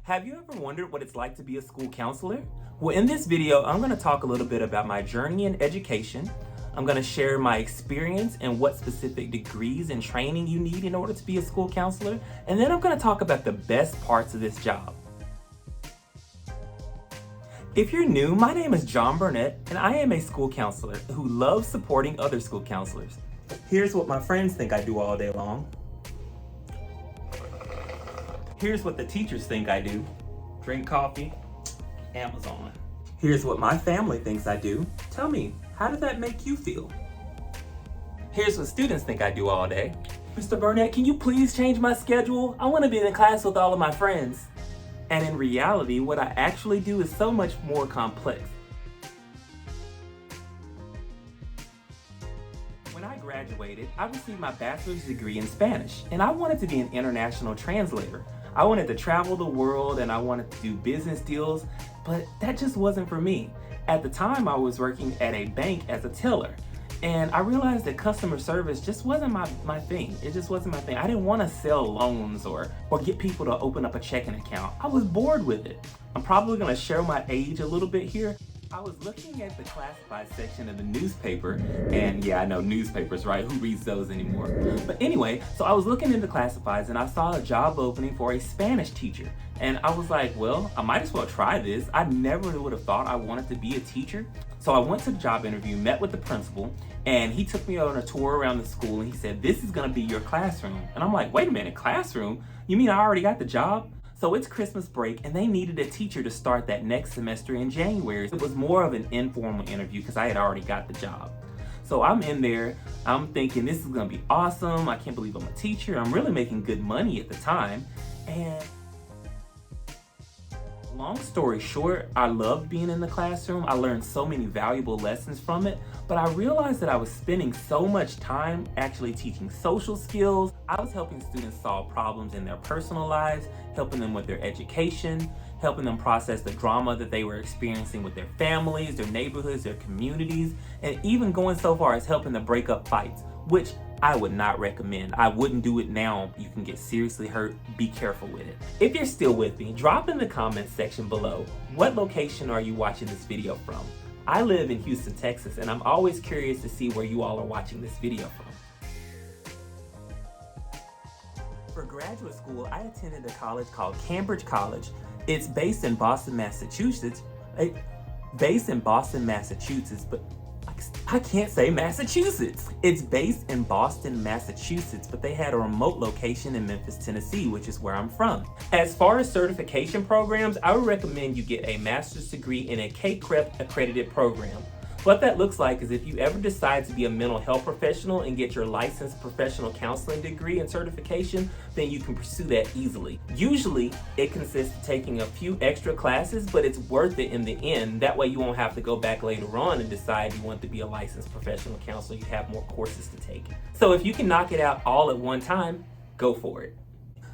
Have you ever wondered what it's like to be a school counselor? Well, in this video, I'm going to talk a little bit about my journey in education. I'm going to share my experience and what specific degrees and training you need in order to be a school counselor. And then I'm going to talk about the best parts of this job. If you're new, my name is John Burnett, and I am a school counselor who loves supporting other school counselors. Here's what my friends think I do all day long. Here's what the teachers think I do. Drink coffee, Amazon. Here's what my family thinks I do. Tell me, how did that make you feel? Here's what students think I do all day. Mr. Burnett, can you please change my schedule? I want to be in class with all of my friends. And in reality, what I actually do is so much more complex. When I graduated, I received my bachelor's degree in Spanish, and I wanted to be an international translator. I wanted to travel the world and I wanted to do business deals, but that just wasn't for me. At the time, I was working at a bank as a teller, and I realized that customer service just wasn't my thing. It just wasn't my thing. I didn't want to sell loans or get people to open up a checking account. I was bored with it. I'm probably going to share my age a little bit here. I was looking at the classified section of the newspaper, and yeah, I know newspapers, right? Who reads those anymore? But anyway, so I was looking into classifieds and I saw a job opening for a Spanish teacher. And I was like, well, I might as well try this. I never would have thought I wanted to be a teacher. So I went to the job interview, met with the principal, and he took me on a tour around the school and he said, this is gonna be your classroom. And I'm like, wait a minute, classroom? You mean I already got the job? So it's Christmas break and they needed a teacher to start that next semester in January. It was more of an informal interview because I had already got the job. So I'm in there, I'm thinking this is gonna be awesome. I can't believe I'm a teacher. I'm really making good money at the time. And long story short, I loved being in the classroom. I learned so many valuable lessons from it, but I realized that I was spending so much time actually teaching social skills. I was helping students solve problems in their personal lives, helping them with their education, helping them process the drama that they were experiencing with their families, their neighborhoods, their communities, and even going so far as helping them break up fights, which I would not recommend. I wouldn't do it now. You can get seriously hurt. Be careful with it. If you're still with me, drop in the comments section below. What location are you watching this video from? I live in Houston, Texas, and I'm always curious to see where you all are watching this video from. For graduate school, I attended a college called Cambridge College. It's based in Boston, Massachusetts. But I can't say Massachusetts. It's based in Boston, Massachusetts, but they had a remote location in Memphis, Tennessee, which is where I'm from. As far as certification programs, I would recommend you get a master's degree in a K-CREP accredited program. What that looks like is if you ever decide to be a mental health professional and get your licensed professional counseling degree and certification, then you can pursue that easily. Usually, it consists of taking a few extra classes, but it's worth it in the end. That way you won't have to go back later on and decide you want to be a licensed professional counselor. You have more courses to take. So if you can knock it out all at one time, go for it.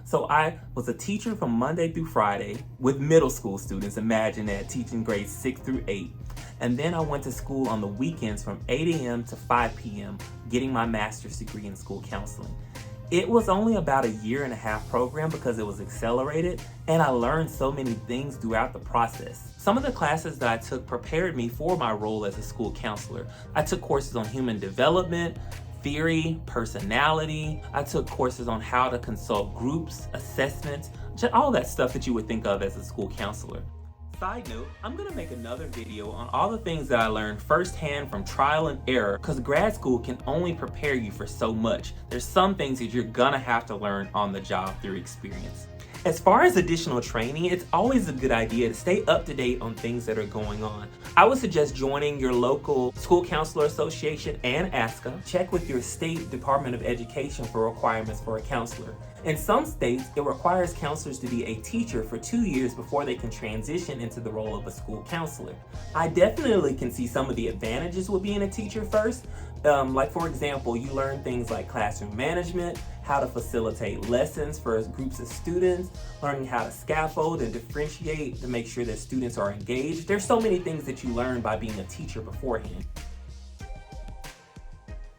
So I was a teacher from Monday through Friday with middle school students. Imagine that, teaching grades 6 through 8. And then I went to school on the weekends from 8 a.m. to 5 p.m. getting my master's degree in school counseling. It was only about a 1.5-year program because it was accelerated, and I learned so many things throughout the process. Some of the classes that I took prepared me for my role as a school counselor. I took courses on human development, theory, personality. I took courses on how to consult groups, assessments, just all that stuff that you would think of as a school counselor. Side note, I'm gonna make another video on all the things that I learned firsthand from trial and error, because grad school can only prepare you for so much. There's some things that you're gonna have to learn on the job through experience. As far as additional training, it's always a good idea to stay up to date on things that are going on. I would suggest joining your local school counselor association and ASCA. Check with your state Department of Education for requirements for a counselor. In some states, it requires counselors to be a teacher for 2 years before they can transition into the role of a school counselor. I definitely can see some of the advantages with being a teacher first. Like for example, you learn things like classroom management, how to facilitate lessons for groups of students, learning how to scaffold and differentiate to make sure that students are engaged. There's so many things that you learn by being a teacher beforehand.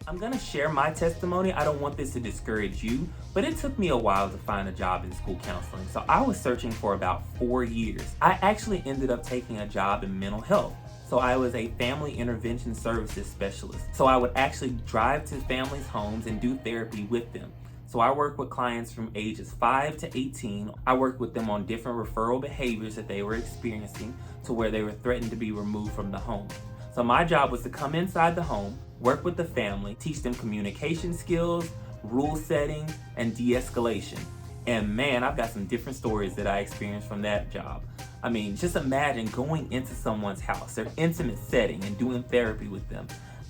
I'm gonna share my testimony. I don't want this to discourage you, but it took me a while to find a job in school counseling. So I was searching for about 4 years. I actually ended up taking a job in mental health. So I was a family intervention services specialist. So I would actually drive to families' homes and do therapy with them. So I worked with clients from ages 5 to 18. I worked with them on different referral behaviors that they were experiencing to where they were threatened to be removed from the home. So my job was to come inside the home, work with the family, teach them communication skills, rule setting, and de-escalation. And man, I've got some different stories that I experienced from that job. I mean, just imagine going into someone's house, their intimate setting, and doing therapy with them.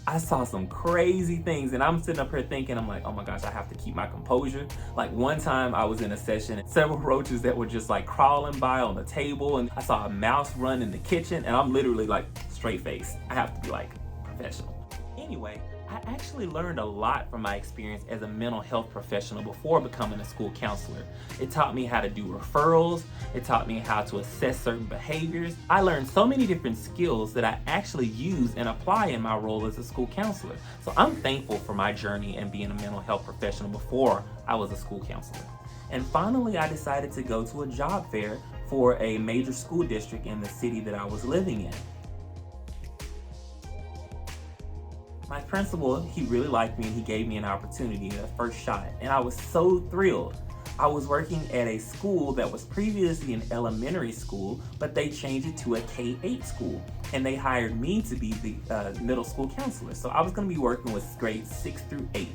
I saw some crazy things, and I'm sitting up here thinking, I'm like, oh my gosh, I have to keep my composure. Like one time I was in a session and several roaches that were just like crawling by on the table, and I saw a mouse run in the kitchen, and I'm literally like straight faced. I have to be like professional. Anyway, I actually learned a lot from my experience as a mental health professional before becoming a school counselor. It taught me how to do referrals. It taught me how to assess certain behaviors. I learned so many different skills that I actually use and apply in my role as a school counselor. So I'm thankful for my journey and being a mental health professional before I was a school counselor. And finally, I decided to go to a job fair for a major school district in the city that I was living in. My principal, he really liked me and he gave me an opportunity, a first shot, and I was so thrilled. I was working at a school that was previously an elementary school, but they changed it to a K-8 school, and they hired me to be the middle school counselor. So I was going to be working with grades 6 through 8,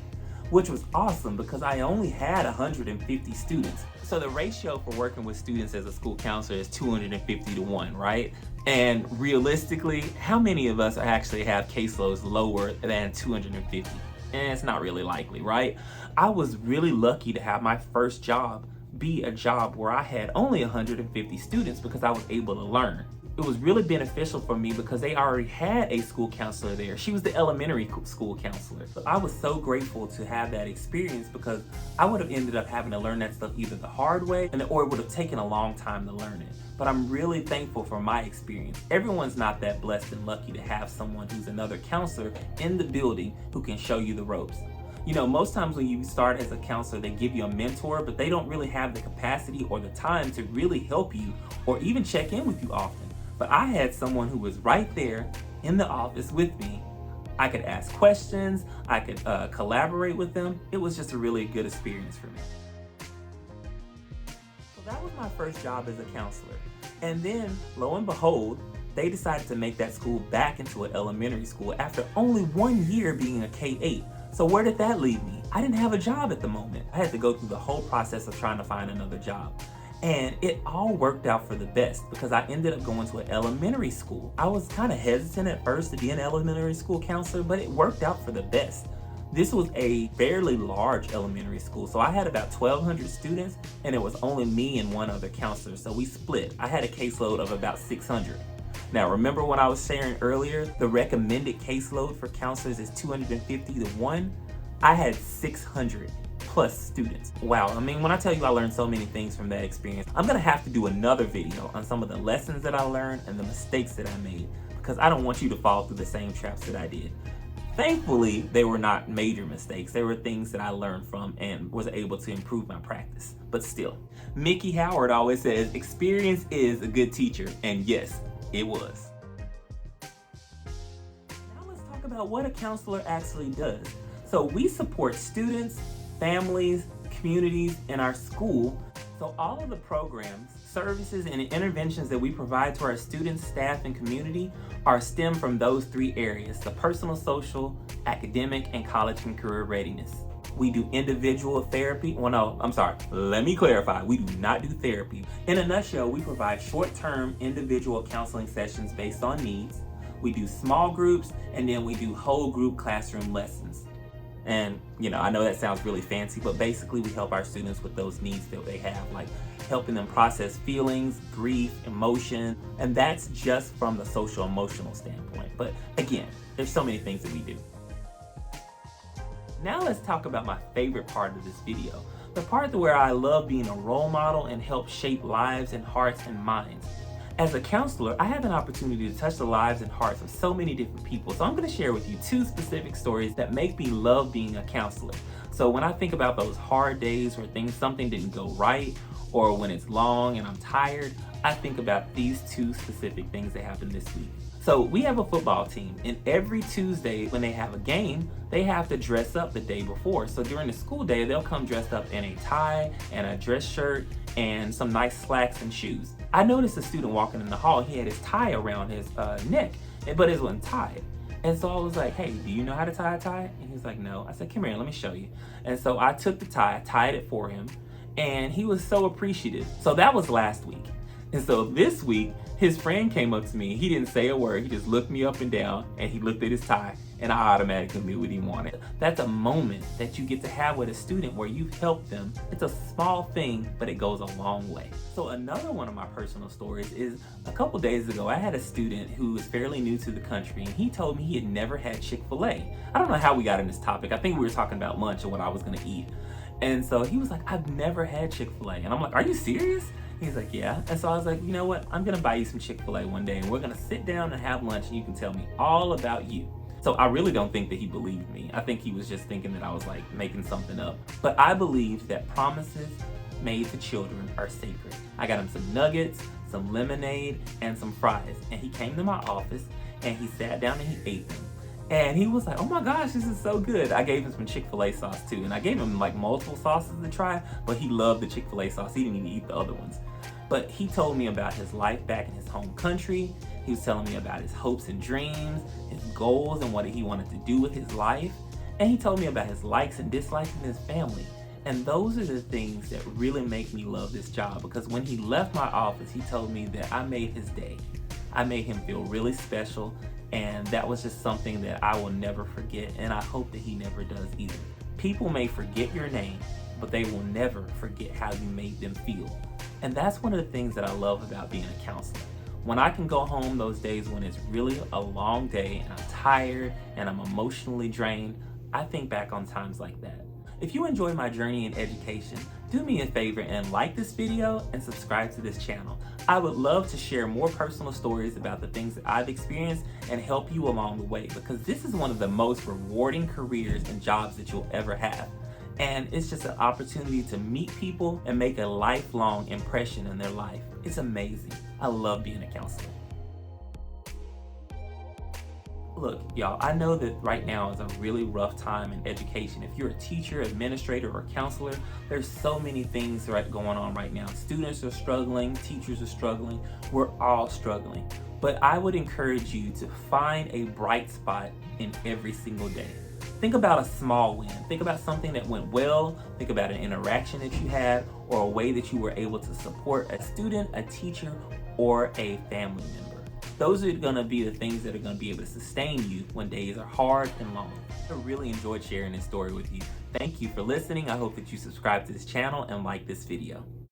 which was awesome because I only had 150 students. So the ratio for working with students as a school counselor is 250 to 1, right? And realistically, how many of us actually have caseloads lower than 250? And it's not really likely, right? I was really lucky to have my first job be a job where I had only 150 students because I was able to learn. It was really beneficial for me because they already had a school counselor there. She was the elementary school counselor. So I was so grateful to have that experience because I would have ended up having to learn that stuff either the hard way or it would have taken a long time to learn it. But I'm really thankful for my experience. Everyone's not that blessed and lucky to have someone who's another counselor in the building who can show you the ropes. You know, most times when you start as a counselor, they give you a mentor, but they don't really have the capacity or the time to really help you or even check in with you often. But I had someone who was right there in the office with me. I could ask questions, I could collaborate with them. It was just a really good experience for me. So that was my first job as a counselor. And then, lo and behold, they decided to make that school back into an elementary school after only 1 year being a K-8. So where did that leave me? I didn't have a job at the moment. I had to go through the whole process of trying to find another job. And it all worked out for the best because I ended up going to an elementary school. I was kind of hesitant at first to be an elementary school counselor, but it worked out for the best. This was a fairly large elementary school, so I had about 1,200 students, and it was only me and one other counselor, so we split. I had a caseload of about 600. Now, remember when I was sharing earlier, the recommended caseload for counselors is 250 to 1? I had 600 plus students. Wow, I mean, when I tell you I learned so many things from that experience, I'm gonna have to do another video on some of the lessons that I learned and the mistakes that I made because I don't want you to fall through the same traps that I did. Thankfully, they were not major mistakes. They were things that I learned from and was able to improve my practice. But still, Mickey Howard always says, experience is a good teacher, and yes, it was. Now let's talk about what a counselor actually does. So we support students, families, communities in our school. So all of the programs, services, and interventions that we provide to our students, staff, and community are stemmed from those 3 areas: the personal, social, academic, and college and career readiness. We do individual therapy. Well, no, I'm sorry. Let me clarify. We do not do therapy. In a nutshell, we provide short-term individual counseling sessions based on needs. We do small groups, and then we do whole group classroom lessons. And, you know, I know that sounds really fancy, but basically we help our students with those needs that they have, like helping them process feelings, grief, emotion, and that's just from the social emotional standpoint. But again, there's so many things that we do. Now let's talk about my favorite part of this video, the part where I love being a role model and help shape lives and hearts and minds. As a counselor, I have an opportunity to touch the lives and hearts of so many different people. So I'm going to share with you 2 specific stories that make me love being a counselor. So when I think about those hard days where something didn't go right, or when it's long and I'm tired, I think about these 2 specific things that happened this week. So we have a football team, and every Tuesday when they have a game, they have to dress up the day before. So during the school day, they'll come dressed up in a tie and a dress shirt and some nice slacks and shoes. I noticed a student walking in the hall. He had his tie around his neck, but it wasn't tied. And so I was like, hey, do you know how to tie a tie? And he was like, no. I said, come here, let me show you. And so I took the tie, tied it for him, and he was so appreciative. So that was last week. And so this week, his friend came up to me. He didn't say a word. He just looked me up and down, and he looked at his tie, and I automatically knew what he wanted. That's a moment that you get to have with a student where you've helped them. It's a small thing, but it goes a long way. So another one of my personal stories is a couple days ago, I had a student who was fairly new to the country, and he told me he had never had Chick-fil-A. I don't know how we got in this topic. I think we were talking about lunch and what I was gonna eat. And so he was like, I've never had Chick-fil-A. And I'm like, are you serious? He's like, yeah. And so I was like, you know what? I'm gonna buy you some Chick-fil-A one day, and we're gonna sit down and have lunch, and you can tell me all about you. So I really don't think that he believed me. I think he was just thinking that I was like making something up. But I believe that promises made to children are sacred. I got him some nuggets, some lemonade, and some fries. And he came to my office, and he sat down and he ate them. And he was like, oh my gosh, this is so good. I gave him some Chick-fil-A sauce too. And I gave him like multiple sauces to try, but he loved the Chick-fil-A sauce. He didn't even eat the other ones. But he told me about his life back in his home country. He was telling me about his hopes and dreams, his goals, and what he wanted to do with his life. And he told me about his likes and dislikes in his family. And those are the things that really make me love this job, because when he left my office, he told me that I made his day. I made him feel really special. And that was just something that I will never forget, and I hope that he never does either. People may forget your name, but they will never forget how you made them feel. And that's one of the things that I love about being a counselor. When I can go home those days when it's really a long day and I'm tired and I'm emotionally drained, I think back on times like that. If you enjoy my journey in education, do me a favor and like this video and subscribe to this channel. I would love to share more personal stories about the things that I've experienced and help you along the way, because this is one of the most rewarding careers and jobs that you'll ever have. And it's just an opportunity to meet people and make a lifelong impression in their life. It's amazing. I love being a counselor. Look, y'all, I know that right now is a really rough time in education. If you're a teacher, administrator, or counselor, there's so many things going on right now. Students are struggling, teachers are struggling, we're all struggling. But I would encourage you to find a bright spot in every single day. Think about a small win. Think about something that went well. Think about an interaction that you had, or a way that you were able to support a student, a teacher, or a family member. Those are gonna be the things that are gonna be able to sustain you when days are hard and long. I really enjoyed sharing this story with you. Thank you for listening. I hope that you subscribe to this channel and like this video.